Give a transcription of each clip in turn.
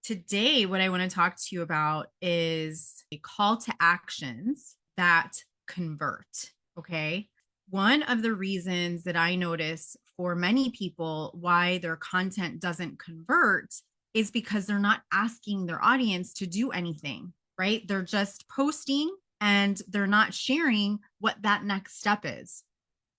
Today, what I want to talk to you about is a call to actions that convert. Okay. One of the reasons that I notice for many people why their content doesn't convert is because they're not asking their audience to do anything, right? They're just posting and they're not sharing what that next step is.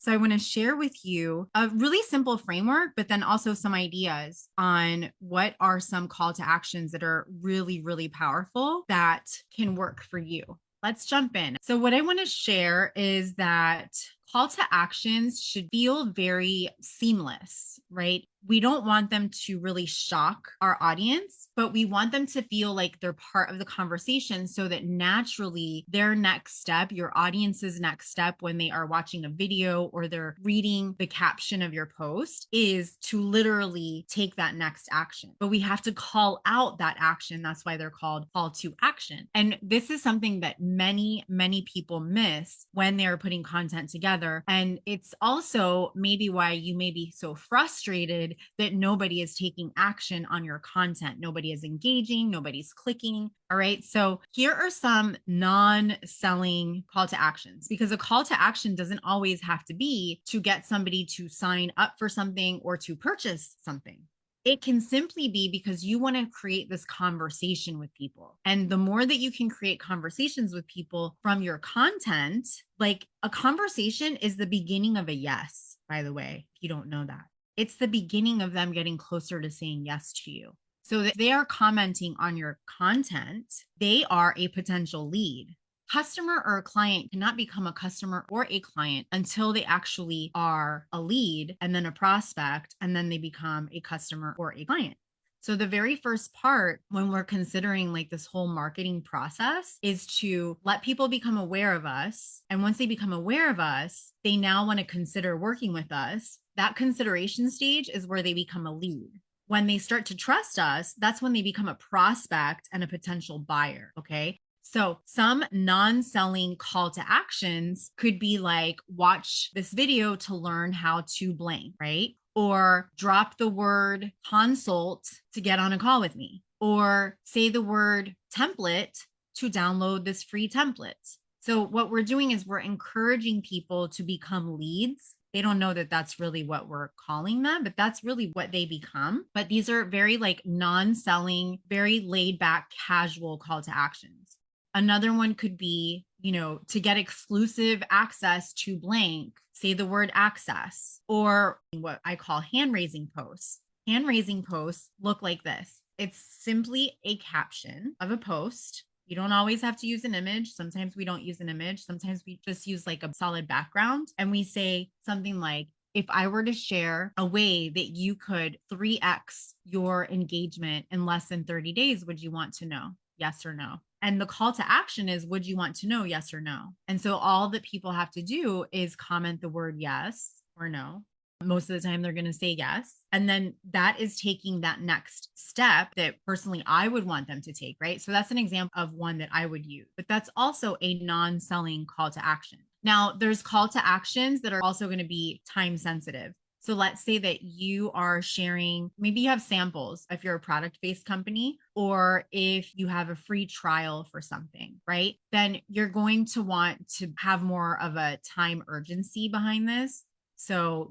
So I want to share with you a really simple framework, but then also some ideas on what are some call to actions that are really, really powerful that can work for you. Let's jump in. So what I want to share is that call to actions should feel very seamless, right? We don't want them to really shock our audience, but we want them to feel like they're part of the conversation so that naturally their next step, your audience's next step when they are watching a video or they're reading the caption of your post is to literally take that next action. But we have to call out that action. That's why they're called call to action. And this is something that many, many people miss when they're putting content together. And it's also maybe why you may be so frustrated that nobody is taking action on your content. Nobody is engaging, nobody's clicking. All right. So here are some non-selling call to actions, because a call to action doesn't always have to be to get somebody to sign up for something or to purchase something. It can simply be because you want to create this conversation with people. And the more that you can create conversations with people from your content, like a conversation is the beginning of a yes, by the way, if you don't know that. It's the beginning of them getting closer to saying yes to you. So that they are commenting on your content, they are a potential lead. Customer or a client cannot become a customer or a client until they actually are a lead and then a prospect, and then they become a customer or a client. So the very first part when we're considering like this whole marketing process is to let people become aware of us. And once they become aware of us, they now want to consider working with us. That consideration stage is where they become a lead. When they start to trust us, that's when they become a prospect and a potential buyer. Okay. So some non-selling call to actions could be like, watch this video to learn how to blank, right? Or drop the word consult to get on a call with me, or say the word template to download this free template. So what we're doing is we're encouraging people to become leads. They don't know that that's really what we're calling them, but that's really what they become. But these are very like non-selling, very laid back, casual call to actions. Another one could be, to get exclusive access to blank, say the word access, or what I call hand raising posts. Hand raising posts look like this. It's simply a caption of a post. You don't always have to use an image. Sometimes we don't use an image. Sometimes we just use like a solid background. And we say something like, if I were to share a way that you could 3x your engagement in less than 30 days, would you want to know? Yes or no? And the call to action is, would you want to know? Yes or no? And so all that people have to do is comment the word yes or no. Most of the time, they're going to say yes. And then that is taking that next step that personally I would want them to take, right? So that's an example of one that I would use, but that's also a non-selling call to action. Now, there's call to actions that are also going to be time sensitive. So let's say that you are sharing, maybe you have samples if you're a product-based company, or if you have a free trial for something, right? Then you're going to want to have more of a time urgency behind this. So,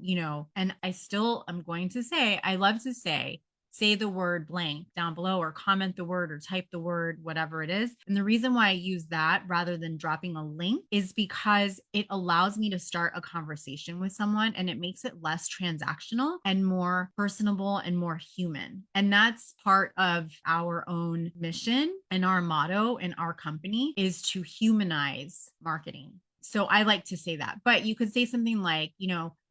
and I'm going to say, I love to say the word blank down below, or comment the word, or type the word, whatever it is. And the reason why I use that rather than dropping a link is because it allows me to start a conversation with someone, and it makes it less transactional and more personable and more human. And that's part of our own mission, and our motto in our company is to humanize marketing. So I like to say that, but you could say something like,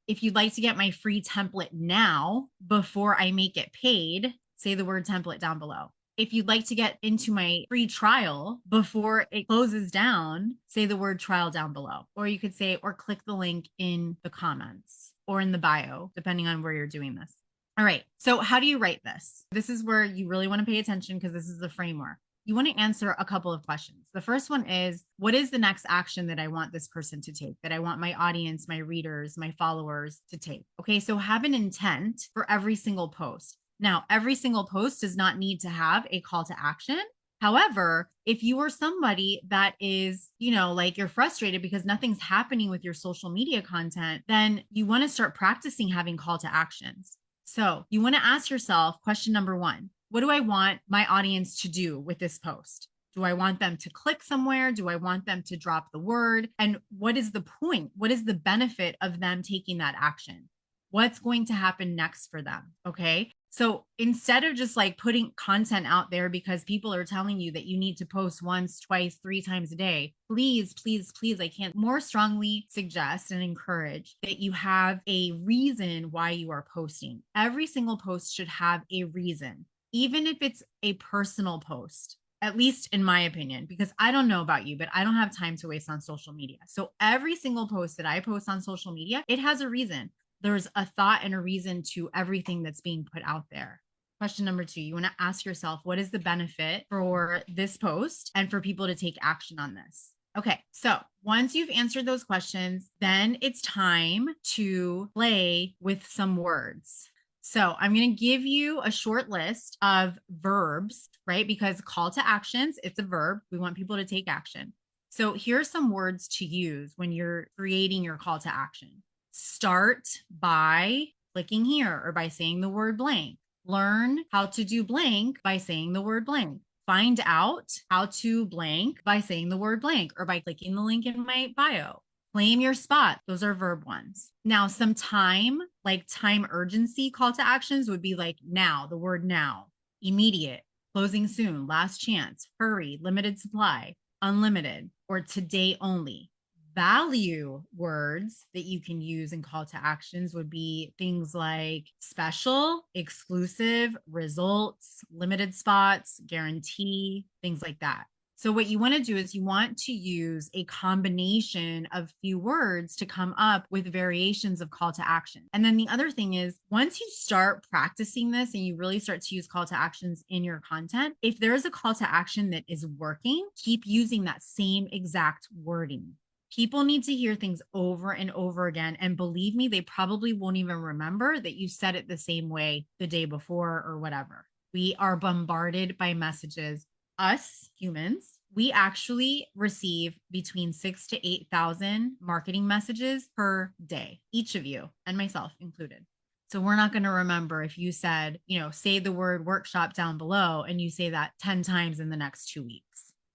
if you'd like to get my free template now before I make it paid, say the word template down below. If you'd like to get into my free trial before it closes down, say the word trial down below. Or you could say, or click the link in the comments or in the bio, depending on where you're doing this. All right. So how do you write this? This is where you really want to pay attention, because this is the framework. You want to answer a couple of questions. The first one is, what is the next action that I want this person to take, that I want my audience, my readers, my followers to take? Okay, so have an intent for every single post. Now, every single post does not need to have a call to action. However, if you are somebody that is, like you're frustrated because nothing's happening with your social media content, then you want to start practicing having call to actions. So you want to ask yourself question number one, what do I want my audience to do with this post? Do I want them to click somewhere? Do I want them to drop the word? And what is the point? What is the benefit of them taking that action? What's going to happen next for them? Okay. So instead of just like putting content out there because people are telling you that you need to post once, twice, 3 times a day, please, please, please, I can't more strongly suggest and encourage that you have a reason why you are posting. Every single post should have a reason, even if it's a personal post. At least in my opinion, because I don't know about you, but I don't have time to waste on social media. So every single post that I post on social media, it has a reason. There's a thought and a reason to everything that's being put out there. Question number two, you want to ask yourself, what is the benefit for this post and for people to take action on this? Okay, so once you've answered those questions, then it's time to play with some words. So I'm going to give you a short list of verbs, right? Because call to actions, it's a verb. We want people to take action. So here are some words to use when you're creating your call to action. Start by clicking here or by saying the word blank. Learn how to do blank by saying the word blank. Find out how to blank by saying the word blank or by clicking the link in my bio. Claim your spot. Those are verb ones. Now, some time, like time urgency call to actions would be like now, the word now, immediate, closing soon, last chance, hurry, limited supply, unlimited, or today only. Value words that you can use in call to actions would be things like special, exclusive, results, limited spots, guarantee, things like that. So what you want to do is you want to use a combination of few words to come up with variations of call to action. And then the other thing is once you start practicing this and you really start to use call to actions in your content, if there is a call to action that is working, keep using that same exact wording. People need to hear things over and over again. And believe me, they probably won't even remember that you said it the same way the day before or whatever. We are bombarded by messages. Us humans, we actually receive between 6,000 to 8,000 marketing messages per day, each of you and myself included. So we're not going to remember if you said, say the word workshop down below and you say that 10 times in the next 2 weeks.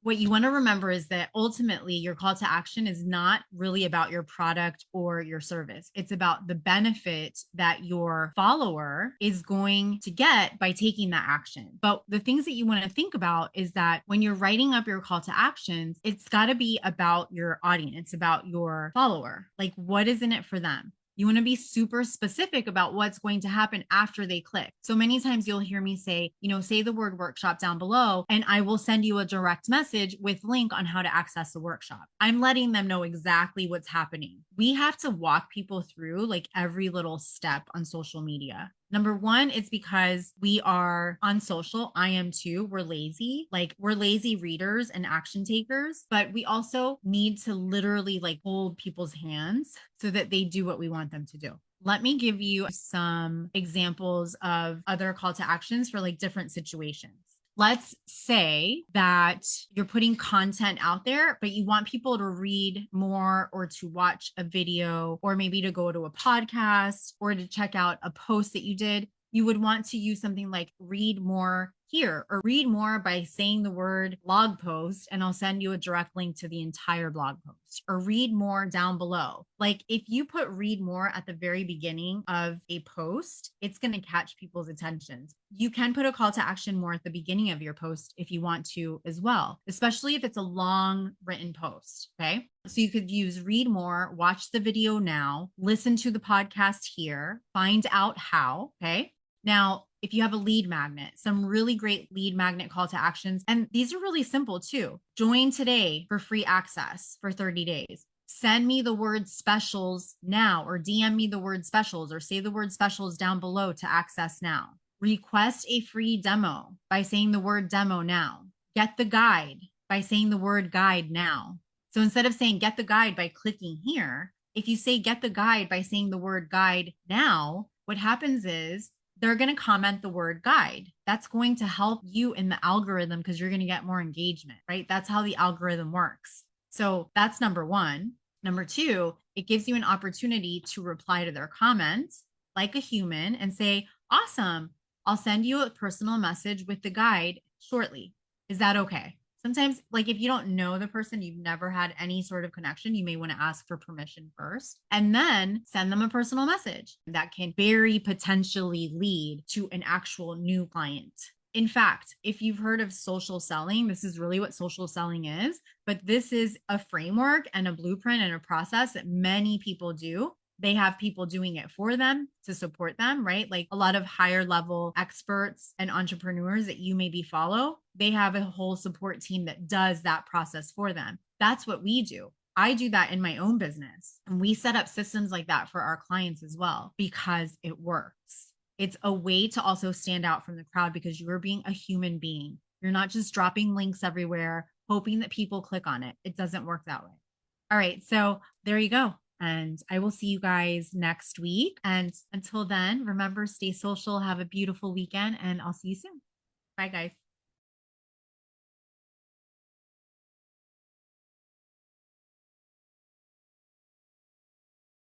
What you want to remember is that ultimately your call to action is not really about your product or your service. It's about the benefit that your follower is going to get by taking that action. But the things that you want to think about is that when you're writing up your call to actions, it's got to be about your audience, about your follower. Like, what is in it for them? You want to be super specific about what's going to happen after they click. So many times you'll hear me say, say the word workshop down below, and I will send you a direct message with link on how to access the workshop. I'm letting them know exactly what's happening. We have to walk people through like every little step on social media. Number one, it's because we are on social. I am too. We're lazy. Like we're lazy readers and action takers, but we also need to literally like hold people's hands so that they do what we want them to do. Let me give you some examples of other call to actions for like different situations. Let's say that you're putting content out there, but you want people to read more or to watch a video or maybe to go to a podcast or to check out a post that you did. You would want to use something like read more here or read more by saying the word blog post and I'll send you a direct link to the entire blog post or read more down below. Like if you put read more at the very beginning of a post, it's going to catch people's attention. You can put a call to action more at the beginning of your post if you want to as well, especially if it's a long written post. Okay. So you could use read more, watch the video now, listen to the podcast here, find out how. Okay. Now, if you have a lead magnet, some really great lead magnet call to actions, and these are really simple too. Join today for free access for 30 days. Send me the word specials now, or DM me the word specials, or say the word specials down below to access now. Request a free demo by saying the word demo now. Get the guide by saying the word guide now. So instead of saying get the guide by clicking here, if you say get the guide by saying the word guide now, what happens is they're going to comment the word guide. That's going to help you in the algorithm because you're going to get more engagement, right? That's how the algorithm works. So that's number one. Number two, it gives you an opportunity to reply to their comments like a human and say, awesome, I'll send you a personal message with the guide shortly. Is that okay? Sometimes, like if you don't know the person, you've never had any sort of connection, you may want to ask for permission first and then send them a personal message that can very potentially lead to an actual new client. In fact, if you've heard of social selling, this is really what social selling is, but this is a framework and a blueprint and a process that many people do. They have people doing it for them to support them, right? Like a lot of higher level experts and entrepreneurs that you maybe follow, they have a whole support team that does that process for them. That's what we do. I do that in my own business. And we set up systems like that for our clients as well because it works. It's a way to also stand out from the crowd because you're being a human being. You're not just dropping links everywhere, hoping that people click on it. It doesn't work that way. All right. So there you go. And I will see you guys next week. And until then, remember, stay social, have a beautiful weekend, and I'll see you soon. Bye, guys.